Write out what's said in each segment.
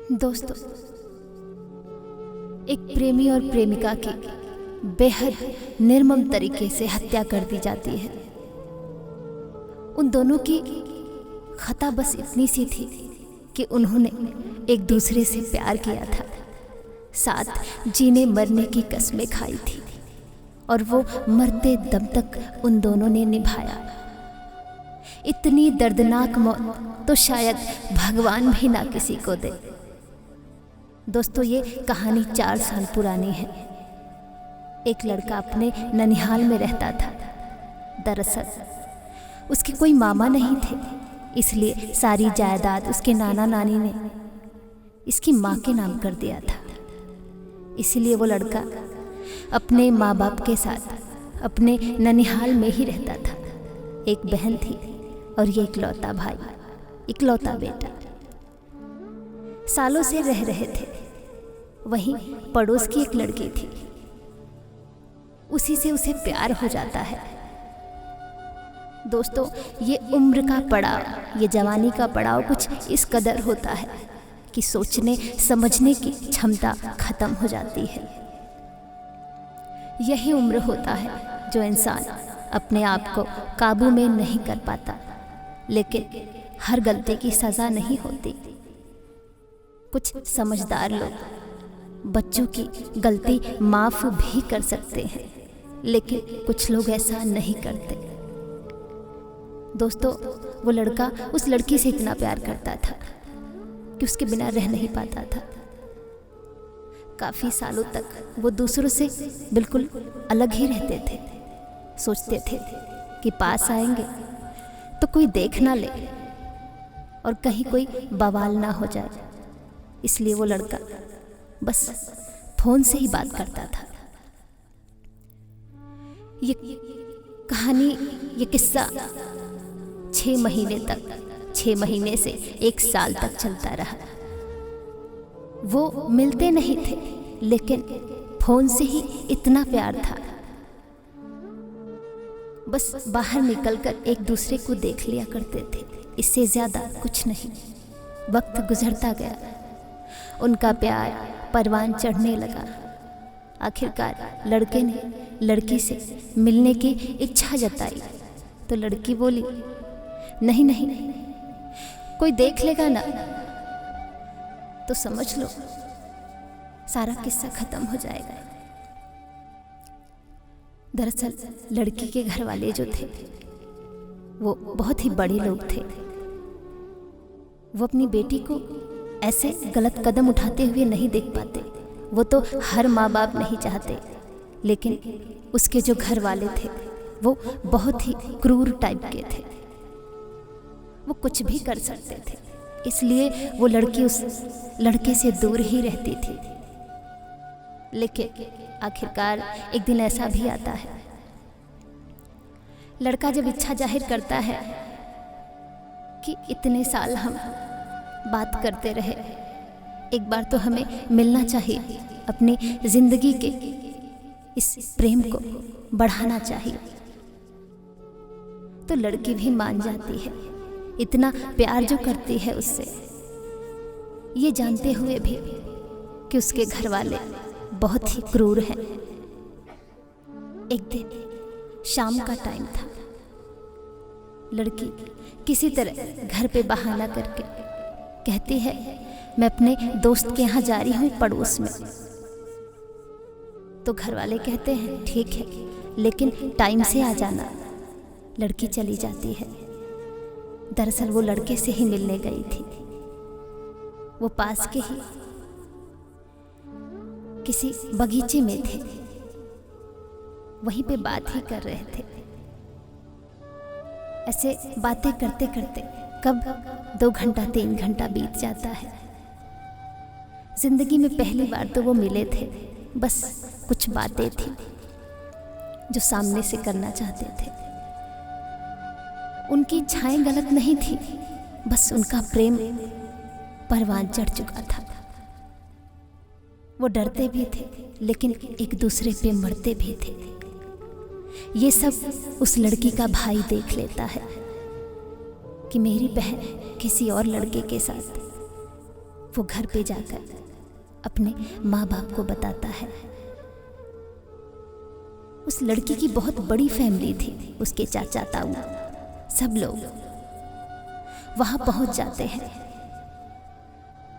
दोस्तों, एक प्रेमी और प्रेमिका की बेहद निर्मम तरीके से हत्या कर दी जाती है। उन दोनों की खता बस इतनी सी थी कि उन्होंने एक दूसरे से प्यार किया था, साथ जीने मरने की कस्में खाई थी और वो मरते दम तक उन दोनों ने निभाया। इतनी दर्दनाक मौत तो शायद भगवान भी ना किसी को दे। दोस्तों, ये कहानी 4 साल पुरानी है। एक लड़का अपने ननिहाल में रहता था। दरअसल उसके कोई मामा नहीं थे, इसलिए सारी जायदाद उसके नाना नानी ने इसकी माँ के नाम कर दिया था। इसलिए वो लड़का अपने माँ बाप के साथ अपने ननिहाल में ही रहता था। एक बहन थी और ये इकलौता भाई, इकलौता बेटा। सालों से रह रहे थे। वहीं पड़ोस की एक लड़की थी, उसी से उसे प्यार हो जाता है। दोस्तों, ये उम्र का पड़ाव, ये जवानी का पड़ाव कुछ इस कदर होता है कि सोचने समझने की क्षमता खत्म हो जाती है। यही उम्र होता है जो इंसान अपने आप को काबू में नहीं कर पाता, लेकिन हर गलती की सज़ा नहीं होती। कुछ समझदार लोग बच्चों की गलती माफ़ भी कर सकते हैं, लेकिन कुछ लोग ऐसा नहीं करते। दोस्तों, वो लड़का उस लड़की से इतना प्यार करता था कि उसके बिना रह नहीं पाता था। काफ़ी सालों तक वो दूसरों से बिल्कुल अलग ही रहते थे। सोचते थे कि पास आएंगे तो कोई देख ना ले और कहीं कोई बवाल ना हो जाए, इसलिए वो लड़का बस फोन से ही बात करता था। ये कहानी, ये किस्सा 6 महीने से 1 साल तक चलता रहा। वो मिलते नहीं थे, लेकिन फोन से ही इतना प्यार था। बस बाहर निकलकर एक दूसरे को देख लिया करते थे, इससे ज्यादा कुछ नहीं। वक्त गुजरता गया, उनका प्यार परवान चढ़ने लगा। आखिरकार लड़के ने लड़की से मिलने की इच्छा जताई तो लड़की बोली, नहीं नहीं, कोई देख लेगा ना तो समझ लो सारा किस्सा खत्म हो जाएगा। दरअसल लड़की के घर वाले जो थे वो बहुत ही बड़े लोग थे। वो अपनी बेटी को ऐसे गलत कदम उठाते हुए नहीं देख पाते। वो तो हर माँ बाप नहीं चाहते, लेकिन उसके जो घर वाले थे वो बहुत ही क्रूर टाइप के थे। वो कुछ भी कर सकते थे, इसलिए वो लड़की उस लड़के से दूर ही रहती थी। लेकिन आखिरकार एक दिन ऐसा भी आता है, लड़का जब इच्छा जाहिर करता है कि इतने साल हम बात करते रहे, एक बार तो हमें मिलना चाहिए, अपनी जिंदगी के इस प्रेम को बढ़ाना चाहिए, तो लड़की भी मान जाती है। इतना प्यार जो करती है उससे, ये जानते हुए भी कि उसके घर वाले बहुत ही क्रूर हैं। एक दिन शाम का टाइम था। लड़की किसी तरह घर पे बहाना करके कहती है, मैं अपने दोस्त के यहाँ जा रही हूँ पड़ोस में। तो घर वाले कहते हैं ठीक है, लेकिन टाइम से आ जाना। लड़की चली जाती है। दरअसल वो लड़के से ही मिलने गई थी। वो पास के ही किसी बगीचे में थे, वहीं पे बात ही कर रहे थे। ऐसे बातें करते करते कब 2 घंटा 3 घंटा बीत जाता है। जिंदगी में पहली बार तो वो मिले थे, बस कुछ बातें थी जो सामने से करना चाहते थे। उनकी इच्छाएं गलत नहीं थी, बस उनका प्रेम परवान चढ़ चुका था। वो डरते भी थे, लेकिन एक दूसरे पे मरते भी थे। ये सब उस लड़की का भाई देख लेता है कि मेरी बहन किसी और लड़के के साथ वो घर पे जाकर अपने माँ बाप को बताता है। उस लड़की की बहुत बड़ी फैमिली थी, उसके चाचा ताऊ सब लोग वहां पहुंच जाते हैं।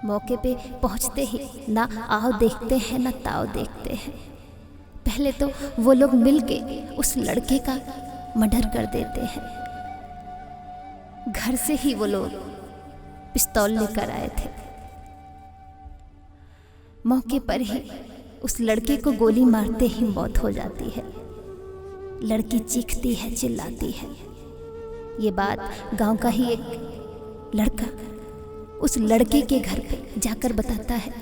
मौके पे पहुंचते ही ना आओ देखते हैं ना ताओ देखते हैं। पहले तो वो लोग मिलके उस लड़के का मर्डर कर देते हैं। घर से ही वो लोग पिस्तौल लेकर आए थे। मौके पर ही उस लड़के को गोली मारते ही मौत हो जाती है। लड़की चीखती है, चिल्लाती है। ये बात गांव का ही एक लड़का उस लड़के के घर पे जाकर बताता है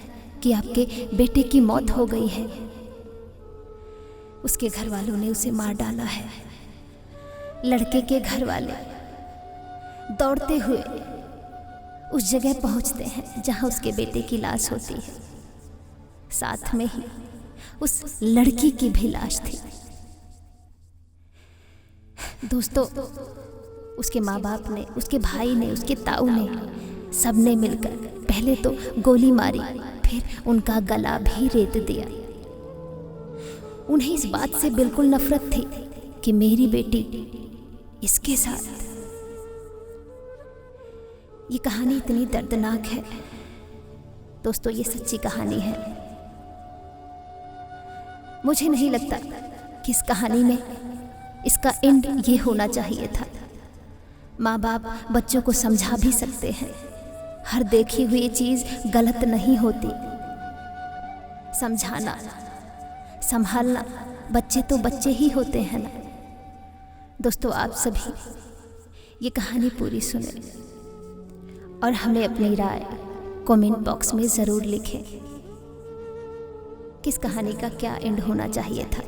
कि आपके बेटे की मौत हो गई है। उसके घर वालों ने उसे मार डाला है। लड़के के घर वाले दौड़ते हुए उस जगह पहुंचते हैं जहां उसके बेटे की लाश होती है। साथ में ही उस लड़की की भी लाश थी। दोस्तों, उसके माँ बाप ने, उसके भाई ने, उसके ताऊ ने, सबने मिलकर पहले तो गोली मारी, फिर उनका गला भी रेत दिया। उन्हें इस बात से बिल्कुल नफरत थी कि मेरी बेटी इसके साथ। ये कहानी इतनी दर्दनाक है दोस्तों, ये सच्ची कहानी है। मुझे नहीं लगता कि इस कहानी में इसका एंड ये होना चाहिए था। माँ बाप बच्चों को समझा भी सकते हैं, हर देखी हुई चीज़ गलत नहीं होती। समझाना, संभालना, बच्चे तो बच्चे ही होते हैं ना। दोस्तों, आप सभी ये कहानी पूरी सुने और हमें अपनी राय कमेंट बॉक्स में ज़रूर लिखें। किस कहानी का क्या एंड होना चाहिए था?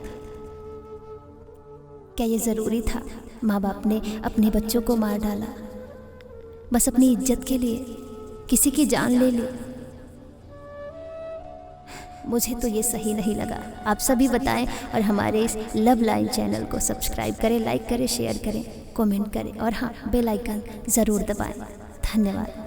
क्या ये ज़रूरी था माँ बाप ने अपने बच्चों को मार डाला बस अपनी इज्जत के लिए, किसी की जान ले ली? मुझे तो ये सही नहीं लगा। आप सभी बताएं और हमारे इस लव लाइन चैनल को सब्सक्राइब करें, लाइक करें, शेयर करें, कमेंट करें और हाँ, बेल आइकन ज़रूर दबाएं। धन्यवाद।